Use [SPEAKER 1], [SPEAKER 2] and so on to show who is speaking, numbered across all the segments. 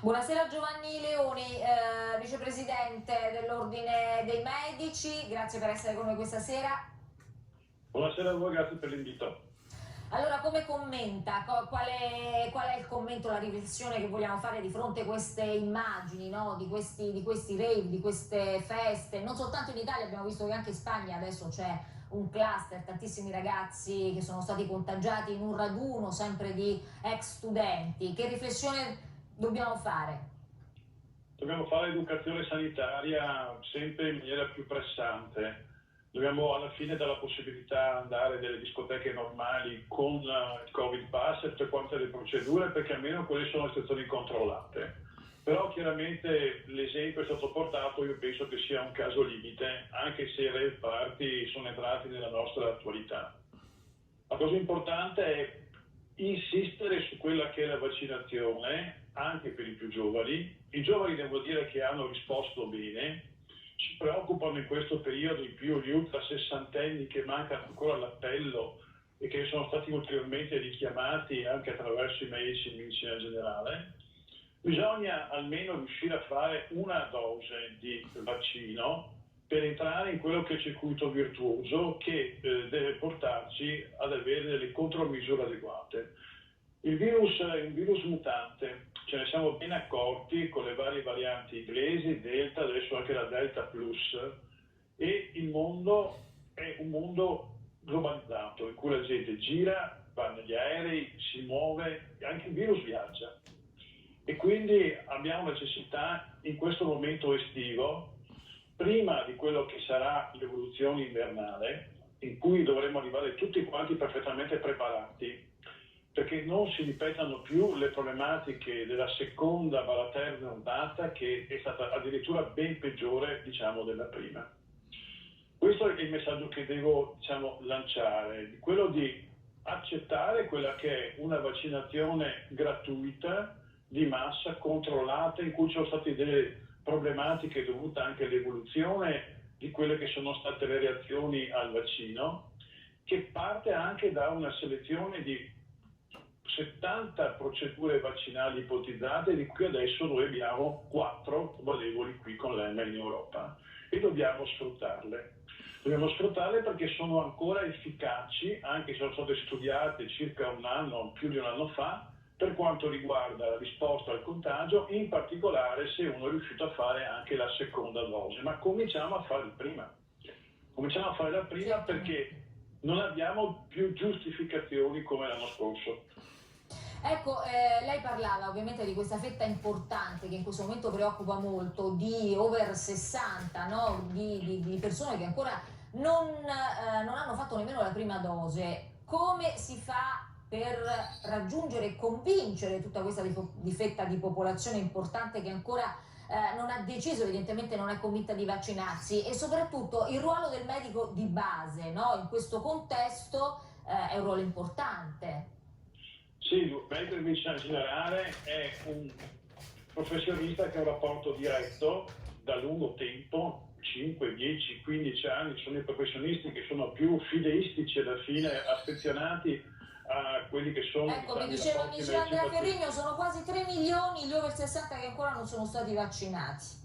[SPEAKER 1] Buonasera Giovanni Leoni, vicepresidente dell'Ordine dei Medici, grazie per essere con noi questa sera.
[SPEAKER 2] Buonasera a voi, grazie per l'invito.
[SPEAKER 1] Allora, come commenta? Qual è il commento, la riflessione che vogliamo fare di fronte a queste immagini, no? di questi rave, di queste feste? Non soltanto in Italia, abbiamo visto che anche in Spagna adesso c'è un cluster, tantissimi ragazzi che sono stati contagiati in un raduno sempre di ex studenti. Che riflessione dobbiamo fare?
[SPEAKER 2] Dobbiamo fare educazione sanitaria sempre in maniera più pressante. Dobbiamo alla fine dare la possibilità di andare nelle discoteche normali con il Covid Pass e tutte quante le procedure, perché almeno quelle sono situazioni controllate. Però chiaramente l'esempio è stato portato, io penso che sia un caso limite, anche se i rave party sono entrati nella nostra attualità. La cosa importante è insistere su quella che è la vaccinazione anche per i più giovani. I giovani devo dire che hanno risposto bene, ci preoccupano in questo periodo di più gli ultra sessantenni che mancano ancora l'appello e che sono stati ulteriormente richiamati anche attraverso i medici in medicina generale. Bisogna almeno riuscire a fare una dose di vaccino per entrare in quello che è il circuito virtuoso che deve portarci ad avere delle contromisure adeguate. Il virus è un virus mutante, ce ne siamo ben accorti con le varie varianti inglesi, Delta, adesso anche la Delta Plus, e il mondo è un mondo globalizzato in cui la gente gira, va negli aerei, si muove, e anche il virus viaggia. E quindi abbiamo necessità in questo momento estivo, prima di quello che sarà l'evoluzione invernale, in cui dovremo arrivare tutti quanti perfettamente preparati, perché non si ripetano più le problematiche della seconda ma la terza ondata, che è stata addirittura ben peggiore, diciamo, della prima. Questo è il messaggio che devo, diciamo, lanciare, quello di accettare quella che è una vaccinazione gratuita, di massa, controllata, in cui ci sono state delle problematiche dovute anche all'evoluzione di quelle che sono state le reazioni al vaccino, che parte anche da una selezione di 70 procedure vaccinali ipotizzate, di cui adesso noi abbiamo 4 valevoli qui con l'EMA in Europa, e dobbiamo sfruttarle. Dobbiamo sfruttarle perché sono ancora efficaci, anche se sono state studiate circa un anno, più di un anno fa, per quanto riguarda la risposta al contagio, in particolare se uno è riuscito a fare anche la seconda dose. Ma cominciamo a farla prima. Cominciamo a farla prima perché non abbiamo più giustificazioni come l'anno scorso.
[SPEAKER 1] Ecco, lei parlava ovviamente di questa fetta importante che in questo momento preoccupa molto, di over 60, no? di persone che ancora non hanno fatto nemmeno la prima dose. Come si fa per raggiungere e convincere tutta questa fetta di popolazione importante che ancora non ha deciso, evidentemente non è convinta di vaccinarsi, e soprattutto il ruolo del medico di base, no? In questo contesto è un ruolo importante.
[SPEAKER 2] Sì, il medico di medicina generale è un professionista che ha un rapporto diretto da lungo tempo, 5, 10, 15 anni, sono i professionisti che sono più fideistici alla fine, affezionati a quelli che sono...
[SPEAKER 1] Ecco, mi diceva Andrea Ferrigno, sono quasi 3 milioni gli over 60 che ancora non sono stati vaccinati.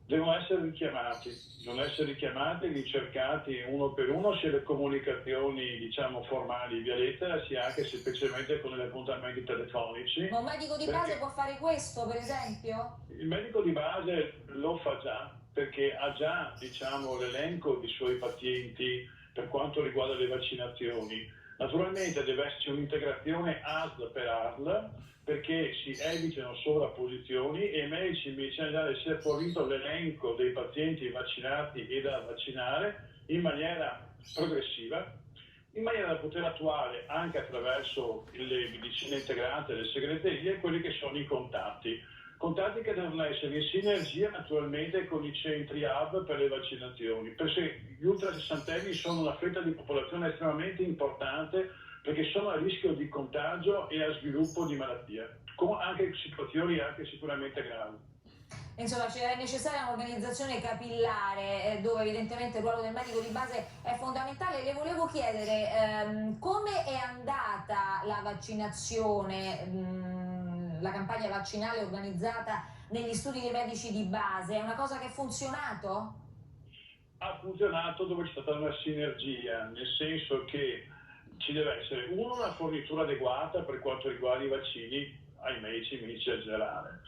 [SPEAKER 2] Devono essere richiamati, ricercati uno per uno, sia le comunicazioni, diciamo, formali via lettera, sia anche semplicemente con gli appuntamenti telefonici.
[SPEAKER 1] Ma un medico di base può fare questo, per esempio?
[SPEAKER 2] Il medico di base lo fa già, perché ha già, diciamo, l'elenco dei suoi pazienti per quanto riguarda le vaccinazioni. Naturalmente deve esserci un'integrazione ASL per ASL, perché si evitino sovrapposizioni, e i medici in medicina generale si è fornito l'elenco dei pazienti vaccinati e da vaccinare in maniera progressiva, in maniera da poter attuare anche attraverso le medicine integrate, le segreterie, quelli che sono i contatti che devono essere in sinergia naturalmente con i centri hub per le vaccinazioni, perché gli ultra sessantenni sono una fetta di popolazione estremamente importante, perché sono a rischio di contagio e a sviluppo di malattia, con anche situazioni anche sicuramente gravi.
[SPEAKER 1] Insomma, è necessaria un'organizzazione capillare, dove evidentemente il ruolo del medico di base è fondamentale. Le volevo chiedere come è andata la vaccinazione la campagna vaccinale organizzata negli studi dei medici di base, è una cosa che ha funzionato?
[SPEAKER 2] Ha funzionato dove c'è stata una sinergia, nel senso che ci deve essere una fornitura adeguata per quanto riguarda i vaccini ai medici in generale.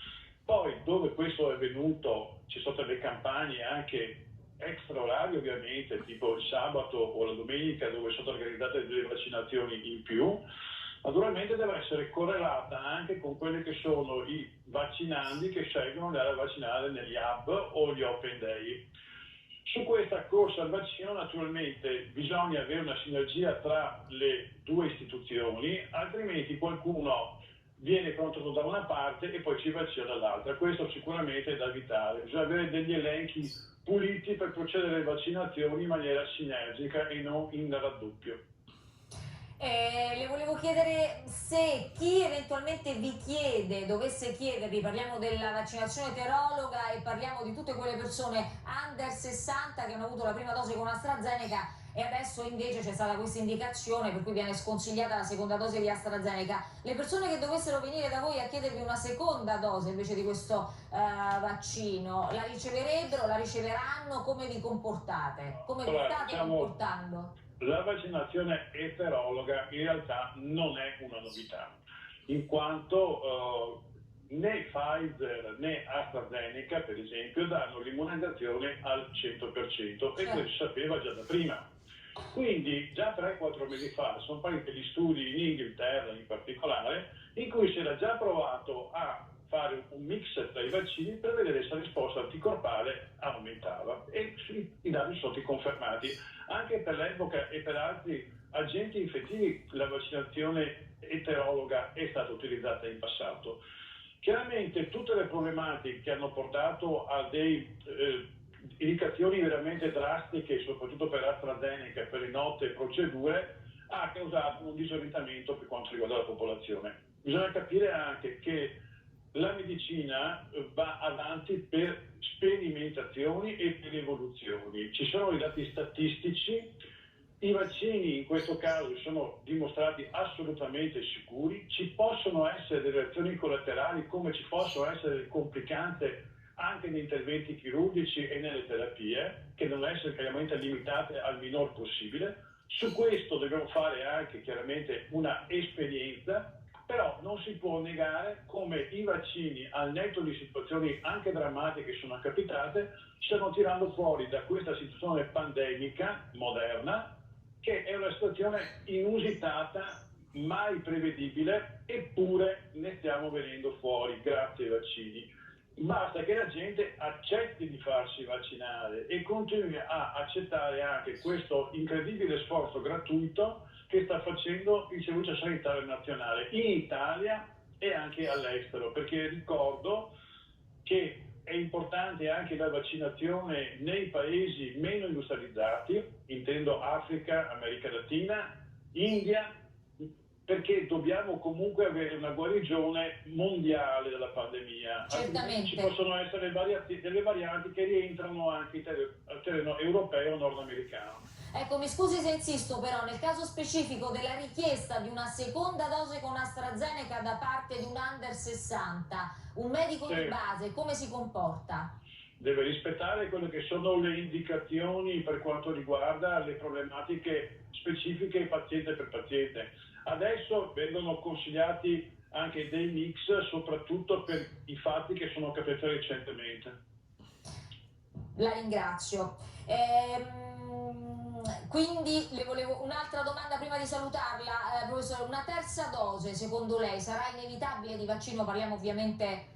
[SPEAKER 2] Poi dove questo è venuto ci sono state delle campagne anche extra orari ovviamente, tipo il sabato o la domenica, dove sono state organizzate delle vaccinazioni in più. Naturalmente deve essere correlata anche con quelli che sono i vaccinandi che scelgono di andare a vaccinare negli hub o gli open day. Su questa corsa al vaccino naturalmente bisogna avere una sinergia tra le due istituzioni, altrimenti qualcuno viene controllato da una parte e poi ci vaccina dall'altra. Questo sicuramente è da evitare. Bisogna avere degli elenchi puliti per procedere alle vaccinazioni in maniera sinergica e non in raddoppio.
[SPEAKER 1] Le volevo chiedere se chi eventualmente vi chiede, dovesse chiedervi, parliamo della vaccinazione eterologa e parliamo di tutte quelle persone under 60 che hanno avuto la prima dose con AstraZeneca e adesso invece c'è stata questa indicazione per cui viene sconsigliata la seconda dose di AstraZeneca. Le persone che dovessero venire da voi a chiedervi una seconda dose invece di questo vaccino, la riceverebbero, la riceveranno? Come vi comportate? Come vi state comportando?
[SPEAKER 2] La vaccinazione eterologa in realtà non è una novità, in quanto né Pfizer né AstraZeneca, per esempio, danno l'immunizzazione al 100% e questo si sapeva già da prima. Quindi già 3-4 mesi fa sono partiti degli studi in Inghilterra in particolare, in cui si era già provato a fare un mix tra i vaccini per vedere se la risposta anticorpale aumentava e i dati sono stati confermati. Anche per l'epoca e per altri agenti infettivi la vaccinazione eterologa è stata utilizzata in passato. Chiaramente tutte le problematiche che hanno portato a dei indicazioni veramente drastiche, soprattutto per AstraZeneca e per le note procedure, ha causato un disorientamento per quanto riguarda la popolazione. Bisogna capire anche che la medicina va avanti per sperimentazioni e per evoluzioni. Ci sono i dati statistici, i vaccini in questo caso sono dimostrati assolutamente sicuri, ci possono essere delle reazioni collaterali come ci possono essere delle complicanze anche negli interventi chirurgici e nelle terapie, che devono essere chiaramente limitate al minor possibile. Su questo dobbiamo fare anche chiaramente una esperienza, però non si può negare come i vaccini, al netto di situazioni anche drammatiche che sono capitate, stanno tirando fuori da questa situazione pandemica moderna, che è una situazione inusitata, mai prevedibile, eppure ne stiamo venendo fuori grazie ai vaccini. Basta che la gente accetti di farsi vaccinare e continui a accettare anche questo incredibile sforzo gratuito che sta facendo il Servizio Sanitario Nazionale in Italia e anche all'estero, perché ricordo che è importante anche la vaccinazione nei paesi meno industrializzati, intendo Africa, America Latina, India, perché dobbiamo comunque avere una guarigione mondiale dalla pandemia.
[SPEAKER 1] Certamente.
[SPEAKER 2] Ci possono essere delle varianti che rientrano anche al terreno europeo o nordamericano.
[SPEAKER 1] Ecco, mi scusi se insisto, però nel caso specifico della richiesta di una seconda dose con AstraZeneca da parte di un under 60, un medico di base come si comporta?
[SPEAKER 2] Deve rispettare quelle che sono le indicazioni per quanto riguarda le problematiche specifiche paziente per paziente. Adesso vengono consigliati anche dei mix, soprattutto per i fatti che sono capitati recentemente.
[SPEAKER 1] La ringrazio. Quindi le volevo un'altra domanda prima di salutarla, professore. Una terza dose, secondo lei, sarà inevitabile di vaccino? Parliamo ovviamente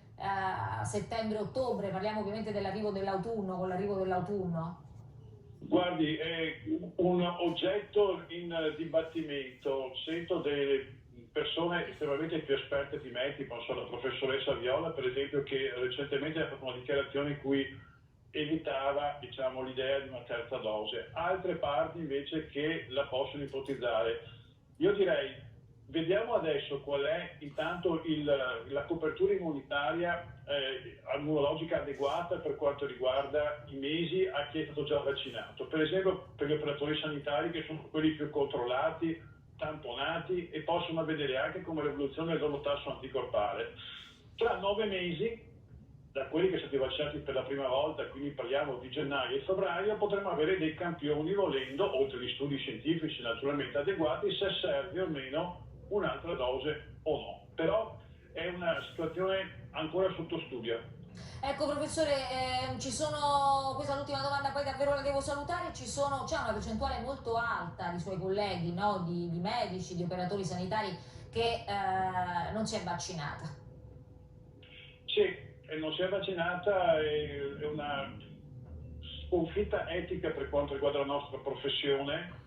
[SPEAKER 1] settembre-ottobre, parliamo ovviamente dell'arrivo dell'autunno, con l'arrivo dell'autunno.
[SPEAKER 2] Guardi, è un oggetto in dibattimento. Sento delle persone estremamente più esperte di me, tipo la professoressa Viola, per esempio, che recentemente ha fatto una dichiarazione in cui evitava, diciamo, l'idea di una terza dose. Altre parti invece che la possono ipotizzare. Io direi, vediamo adesso qual è intanto la copertura immunitaria immunologica adeguata per quanto riguarda i mesi a chi è stato già vaccinato. Per esempio per gli operatori sanitari, che sono quelli più controllati, tamponati e possono vedere anche come l'evoluzione del loro tasso anticorpale. Tra 9 mesi, da quelli che sono stati vaccinati per la prima volta, quindi parliamo di gennaio e febbraio, potremo avere dei campioni volendo, oltre agli studi scientifici naturalmente adeguati, se serve o meno un'altra dose o no. Però è una situazione ancora sotto studio.
[SPEAKER 1] Ecco professore, questa è l'ultima domanda, poi davvero la devo salutare, c'è una percentuale molto alta di suoi colleghi, no? di medici, di operatori sanitari che non si è vaccinata.
[SPEAKER 2] Sì, e non si è vaccinata, è una sconfitta etica per quanto riguarda la nostra professione.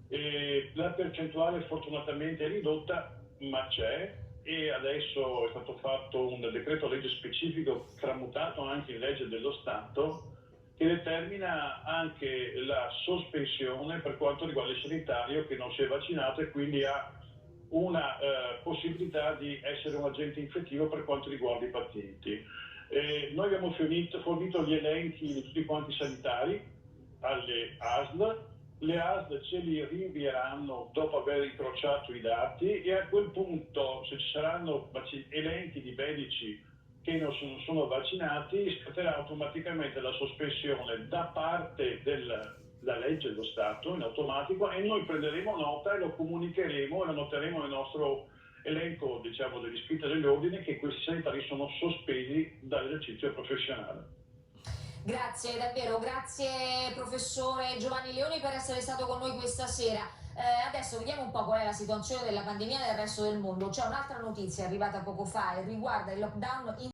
[SPEAKER 2] E la percentuale fortunatamente è ridotta, ma c'è, e adesso è stato fatto un decreto legge specifico tramutato anche in legge dello Stato che determina anche la sospensione per quanto riguarda il sanitario che non si è vaccinato e quindi ha una possibilità di essere un agente infettivo per quanto riguarda i pazienti. Noi abbiamo fornito gli elenchi di tutti quanti i sanitari alle ASL. Le ASL ce li rinvieranno dopo aver incrociato i dati e a quel punto, se ci saranno elenchi di medici che non sono vaccinati, scatterà automaticamente la sospensione da parte della legge dello Stato in automatico e noi prenderemo nota e lo comunicheremo e lo noteremo nel nostro elenco, diciamo, degli iscritti degli ordini che questi sanitari sono sospesi dall'esercizio professionale.
[SPEAKER 1] Grazie, davvero, grazie professore Giovanni Leoni per essere stato con noi questa sera. Adesso vediamo un po' qual è la situazione della pandemia nel resto del mondo. C'è un'altra notizia arrivata poco fa e riguarda il lockdown in